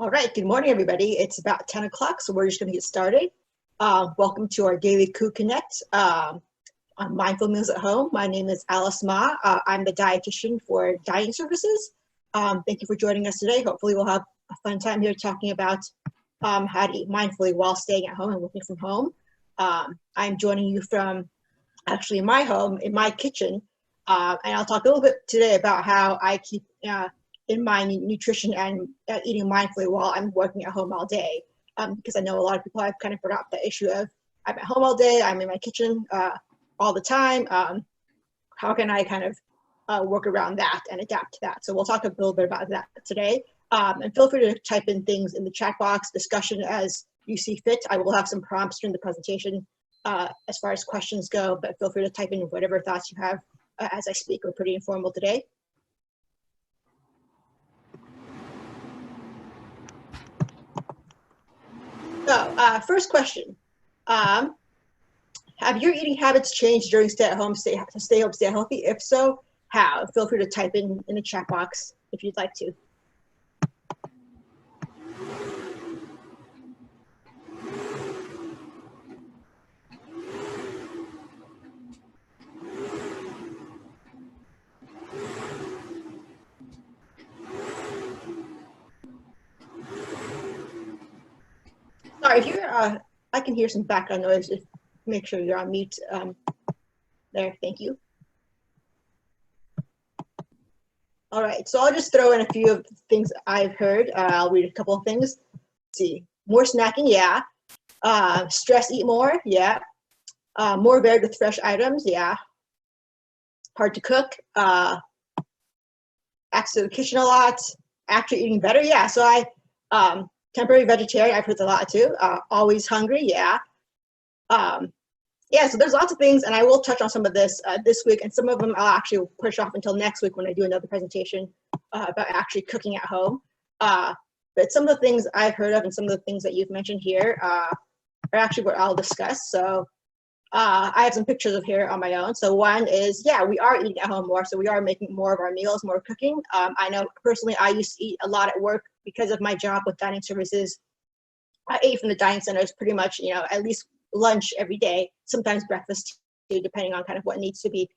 All right, good morning, everybody. It's about 10 o'clock, so we're just going to get started. Welcome to our daily Coup Connect on Mindful Meals at Home. My name is Alice Ma. I'm the dietitian for dining services. Thank you for joining us today. Hopefully we'll have a fun time here talking about how to eat mindfully while staying at home and working from home. I'm joining you from actually my home, in my kitchen, and I'll talk a little bit today about how I keep in my nutrition and eating mindfully while I'm working at home all day, because I know a lot of people have kind of brought up the issue of I'm at home all day, I'm in my kitchen all the time. How can I kind of work around that and adapt to that? So we'll talk a little bit about that today. And feel free to type in things in the chat box, discussion as you see fit. I will have some prompts during the presentation as far as questions go, but feel free to type in whatever thoughts you have as I speak. We're pretty informal today. So first question, have your eating habits changed during stay home, stay healthy? If so, how? Feel free to type in the chat box if you'd like to. Sorry, if you're, I can hear some background noise. Just make sure you're on mute there. Thank you. All right, so I'll just throw in a few of the things I've heard. I'll read a couple of things. Let's see, more snacking, yeah. Stress, eat more, yeah. More varied with fresh items, yeah. Hard to cook. Access to the kitchen a lot. After eating better, yeah. So I temporary vegetarian, I've heard a lot too. Always hungry, yeah. Yeah, so there's lots of things, and I will touch on some of this this week, and some of them I'll actually push off until next week when I do another presentation about actually cooking at home. But some of the things I've heard of and some of the things that you've mentioned here are actually what I'll discuss. So I have some pictures of here on my own. So one is, yeah, we are eating at home more, so we are making more of our meals, more cooking. I know personally I used to eat a lot at work because of my job with dining services. I ate from the dining centers pretty much, at least lunch every day, sometimes breakfast too, depending on kind of what needs to be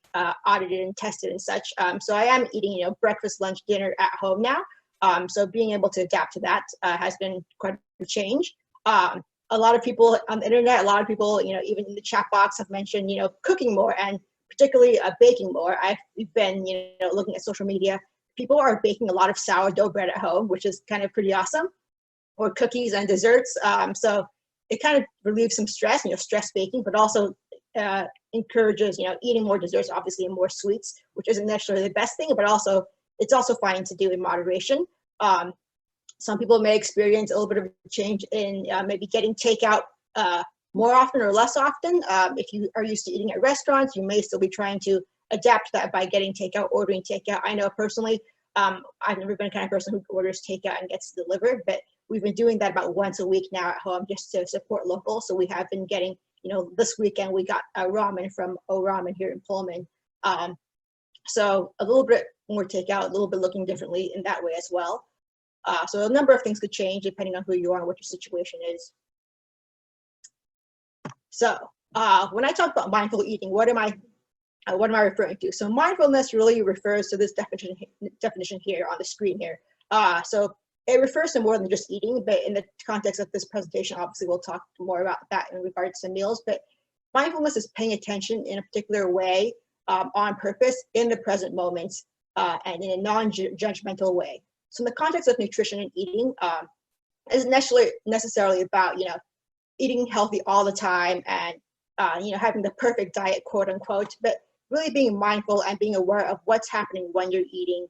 audited and tested and such. So I am eating, breakfast, lunch, dinner at home now. So being able to adapt to that has been quite a change. A lot of people on the internet, a lot of people, even in the chat box have mentioned, cooking more and particularly baking more. I've been, looking at social media. People are baking a lot of sourdough bread at home, which is kind of pretty awesome, or cookies and desserts. So it kind of relieves some stress, stress baking, but also encourages, eating more desserts, obviously, and more sweets, which isn't necessarily the best thing, but also it's also fine to do in moderation. Some people may experience a little bit of a change in maybe getting takeout more often or less often. If you are used to eating at restaurants, you may still be trying to adapt that by getting takeout, ordering takeout. I know personally, I've never been the kind of person who orders takeout and gets delivered, but we've been doing that about once a week now at home just to support local. So we have been getting, this weekend we got ramen from O Ramen here in Pullman. So a little bit more takeout, a little bit looking differently in that way as well. So a number of things could change depending on who you are and what your situation is. So when I talk about mindful eating, what am I referring to? So mindfulness really refers to this definition here on the screen here. So it refers to more than just eating, but in the context of this presentation, obviously we'll talk more about that in regards to meals. But mindfulness is paying attention in a particular way on purpose in the present moment and in a non-judgmental way. So in the context of nutrition and eating, isn't necessarily about eating healthy all the time and having the perfect diet, quote unquote, but really being mindful and being aware of what's happening when you're eating,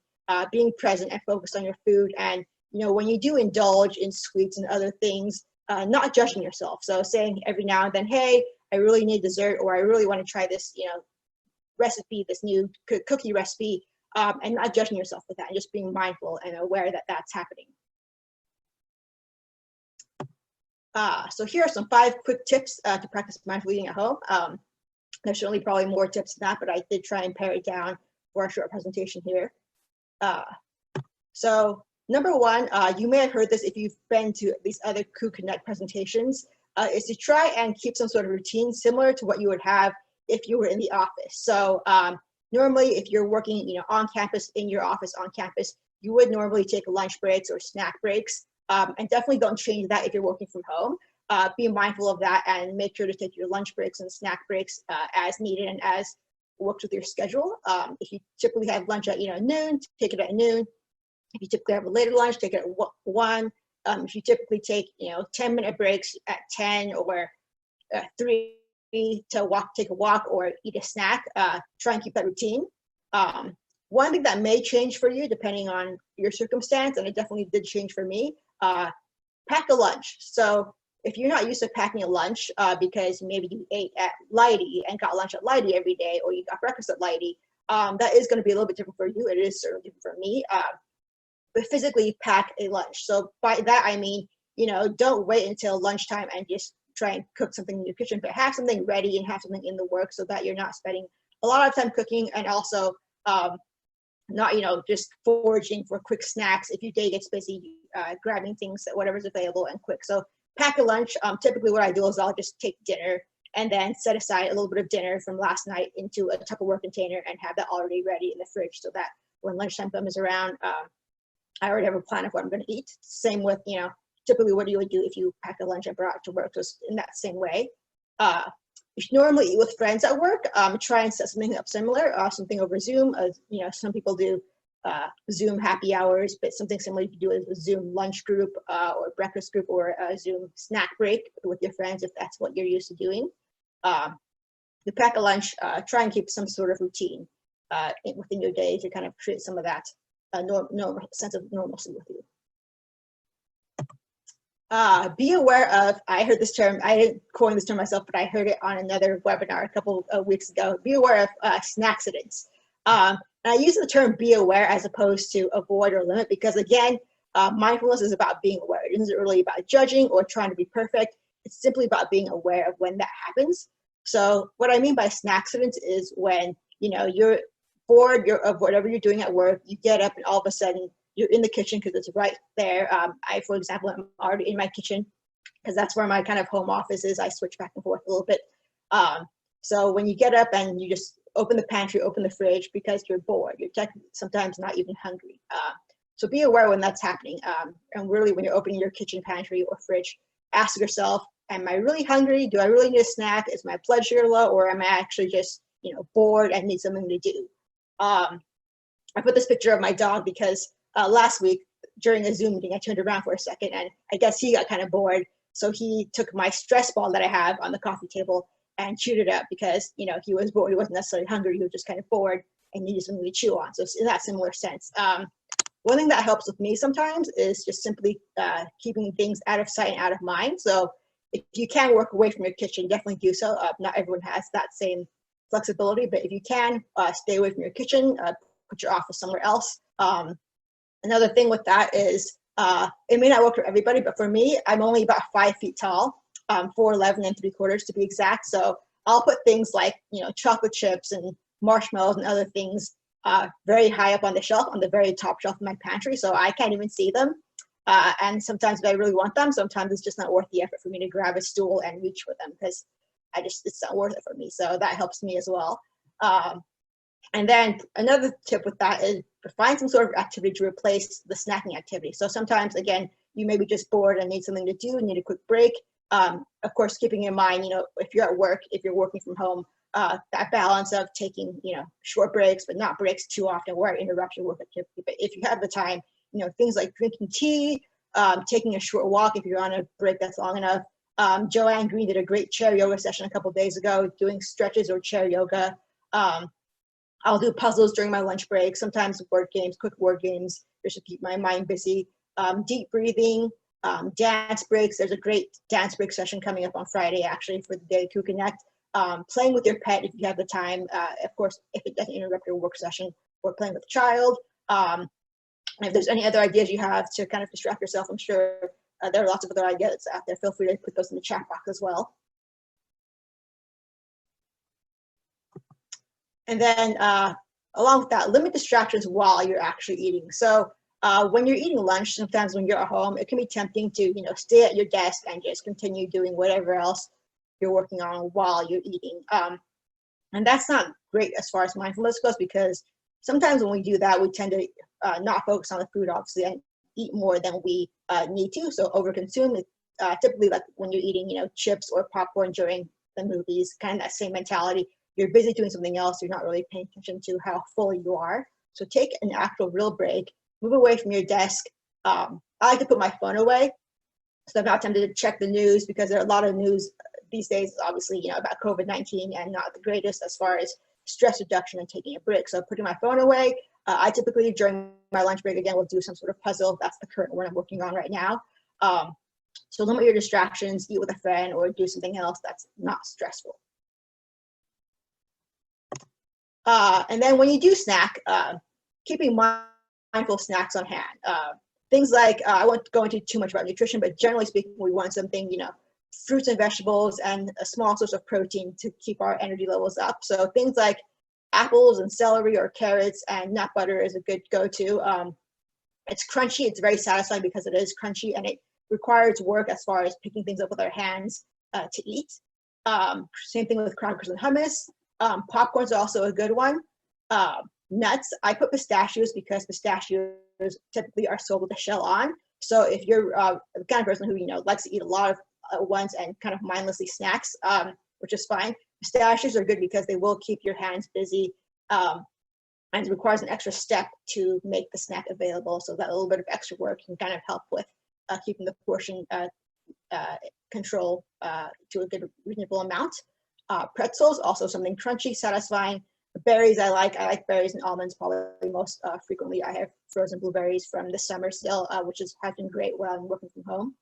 being present and focused on your food, and when you do indulge in sweets and other things, not judging yourself. So saying every now and then, hey, I really need dessert, or I really want to try this recipe, this new cookie recipe. And not judging yourself with that, and just being mindful and aware that that's happening. So here are some 5 quick tips to practice mindful eating at home. There's certainly probably more tips than that, but I did try and pare it down for a short presentation here. So Number one, you may have heard this if you've been to these other Crew Connect presentations, is to try and keep some sort of routine similar to what you would have if you were in the office. So normally, if you're working, on campus, in your office, on campus, you would normally take lunch breaks or snack breaks, and definitely don't change that if you're working from home. Be mindful of that and make sure to take your lunch breaks and snack breaks as needed and as works with your schedule. If you typically have lunch at noon, take it at noon. If you typically have a later lunch, take it at 1. If you typically take 10-minute breaks at 10 or 3 to take a walk or eat a snack, try and keep that routine. One thing that may change for you depending on your circumstance, and it definitely did change for me, pack a lunch. So if you're not used to packing a lunch because maybe you ate at Lighty and got lunch at Lighty every day, or you got breakfast at Lighty, that is going to be a little bit different for you. It is certainly different for me. But physically pack a lunch. So by that, I mean, don't wait until lunchtime and just try and cook something in your kitchen, but have something ready and have something in the works so that you're not spending a lot of time cooking, and also not, just foraging for quick snacks if your day gets busy, grabbing things, whatever's available and quick. So pack a lunch. Typically what I do is I'll just take dinner and then set aside a little bit of dinner from last night into a Tupperware container and have that already ready in the fridge so that when lunchtime comes around, I already have a plan of what I'm going to eat. Same with, typically what you would do if you pack a lunch and brought it to work. Just in that same way. You should normally eat with friends at work. Try and set something up similar, something over Zoom. Some people do Zoom happy hours, but something similar you can do is a Zoom lunch group or breakfast group or a Zoom snack break with your friends if that's what you're used to doing. You pack a lunch, try and keep some sort of routine within your day to kind of create some of that sense of normalcy with you. Be aware of, I heard this term, I didn't coin this term myself, but I heard it on another webinar a couple of weeks ago. Be aware of snack-sidents. And I use the term be aware as opposed to avoid or limit because, again, mindfulness is about being aware. It isn't really about judging or trying to be perfect. It's simply about being aware of when that happens. So what I mean by snack-sidents is when, you're bored of whatever you're doing at work, you get up and all of a sudden you're in the kitchen because it's right there. I, for example, am already in my kitchen because that's where my kind of home office is. I switch back and forth a little bit. So when you get up and you just open the pantry, open the fridge because you're bored, you're sometimes not even hungry. So be aware when that's happening. And really when you're opening your kitchen pantry or fridge, ask yourself, am I really hungry? Do I really need a snack? Is my blood sugar low? Or am I actually just, bored and need something to do? I put this picture of my dog because last week during a Zoom meeting, I turned around for a second and I guess he got kind of bored. So he took my stress ball that I have on the coffee table and chewed it up because, he was bored. He wasn't necessarily hungry. He was just kind of bored and needed something to chew on. So it's in that similar sense. One thing that helps with me sometimes is just simply keeping things out of sight and out of mind. So if you can work away from your kitchen, definitely do so. Not everyone has that same flexibility, but if you can, stay away from your kitchen, put your office somewhere else. Another thing with that is, it may not work for everybody, but for me, I'm only about 5 feet tall, 4'11" and 3/4 to be exact. So I'll put things like, chocolate chips and marshmallows and other things very high up on the shelf, on the very top shelf of my pantry, so I can't even see them. And sometimes if I really want them, sometimes it's just not worth the effort for me to grab a stool and reach for them because it's not worth it for me. So that helps me as well. And then another tip with that is to find some sort of activity to replace the snacking activity. So sometimes, again, you may be just bored and need something to do, need a quick break. Of course, keeping in mind, if you're at work, if you're working from home, that balance of taking, short breaks, but not breaks too often where it interrupts your work activity. But if you have the time, things like drinking tea, taking a short walk if you're on a break that's long enough. Joanne Green did a great chair yoga session a couple of days ago, doing stretches or chair yoga. I'll do puzzles during my lunch break, sometimes word games, quick word games, just to keep my mind busy. Deep breathing, dance breaks. There's a great dance break session coming up on Friday, actually, for the Daily Crew Connect. Playing with your pet if you have the time, of course, if it doesn't interrupt your work session, or playing with a child. And if there's any other ideas you have to kind of distract yourself, I'm sure there are lots of other ideas out there. Feel free to put those in the chat box as well. And then along with that, limit distractions while you're actually eating. So When you're eating lunch, sometimes when you're at home, it can be tempting to, stay at your desk and just continue doing whatever else you're working on while you're eating. And that's not great as far as mindfulness goes, because sometimes when we do that, we tend to not focus on the food, obviously, and eat more than we need to. So overconsume it, typically like when you're eating, chips or popcorn during the movies, kind of that same mentality. You're busy doing something else. You're not really paying attention to how full you are. So take an actual real break, move away from your desk. I like to put my phone away, so I'm not tempted to check the news, because there are a lot of news these days, obviously, about COVID-19 and not the greatest as far as stress reduction and taking a break. So putting my phone away, I typically during my lunch break, again, will do some sort of puzzle. That's the current one I'm working on right now. So limit your distractions, eat with a friend, or do something else that's not stressful. And then when you do snack, keeping mindful snacks on hand. Things like, I won't go into too much about nutrition, but generally speaking, we want something, fruits and vegetables and a small source of protein to keep our energy levels up. So things like apples and celery or carrots and nut butter is a good go-to. It's crunchy, it's very satisfying because it is crunchy, and it requires work as far as picking things up with our hands to eat. Same thing with crackers and hummus. Popcorn's also a good one. Nuts, I put pistachios because pistachios typically are sold with the shell on. So if you're the kind of person who likes to eat a lot of ones and kind of mindlessly snacks, which is fine, pistachios are good because they will keep your hands busy, and it requires an extra step to make the snack available. So that little bit of extra work can kind of help with keeping the portion control to a good reasonable amount. Pretzels, also something crunchy, satisfying. Berries, I like berries and almonds probably most frequently. I have frozen blueberries from this summer still, which has been great while I'm working from home.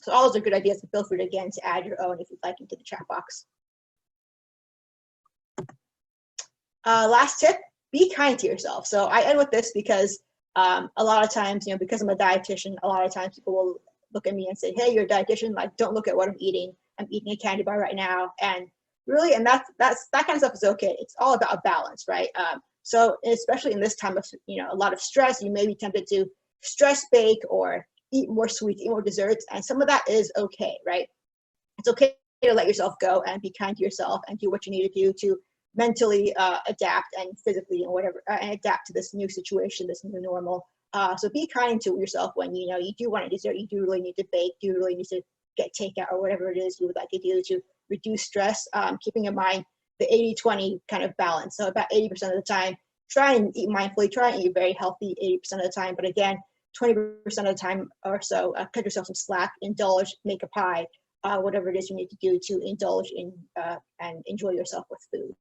So all those are good ideas, and feel free again to add your own if you'd like into the chat box. Last tip, be kind to yourself. So I end with this because a lot of times, because I'm a dietitian, a lot of times people will look at me and say, hey, you're a dietitian, like don't look at what I'm eating. I'm eating a candy bar right now. And really, and that kind of stuff is okay. It's all about a balance, right? So especially in this time of a lot of stress, you may be tempted to stress bake or eat more sweets, eat more desserts, and some of that is okay, right? It's okay to let yourself go and be kind to yourself and do what you need to do to mentally adapt and physically and whatever, and adapt to this new situation, this new normal. So be kind to yourself when you do want a dessert, you do really need to bake, you really need to get takeout or whatever it is you would like to do to reduce stress, keeping in mind the 80-20 kind of balance. So about 80% of the time, try and eat mindfully, try and eat very healthy 80% of the time, but again, 20% of the time or so, cut yourself some slack, indulge, make a pie, whatever it is you need to do to indulge in and enjoy yourself with food.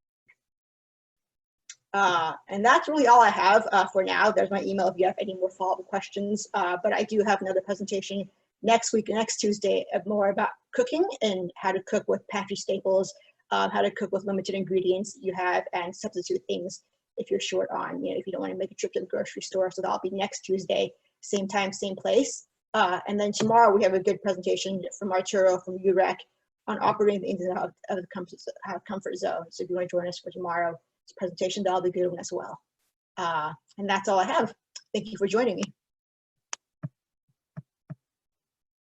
And that's really all I have for now. There's my email if you have any more follow-up questions, but I do have another presentation next week, next Tuesday, more about cooking and how to cook with pantry staples, how to cook with limited ingredients you have, and substitute things if you're short on, if you don't want to make a trip to the grocery store. So that'll be next Tuesday, same time, same place. And then tomorrow we have a good presentation from Arturo from UREC on operating the ins and outs of the comfort zone. So if you want to join us for tomorrow's presentation, that'll be a good one as well. And that's all I have. Thank you for joining me.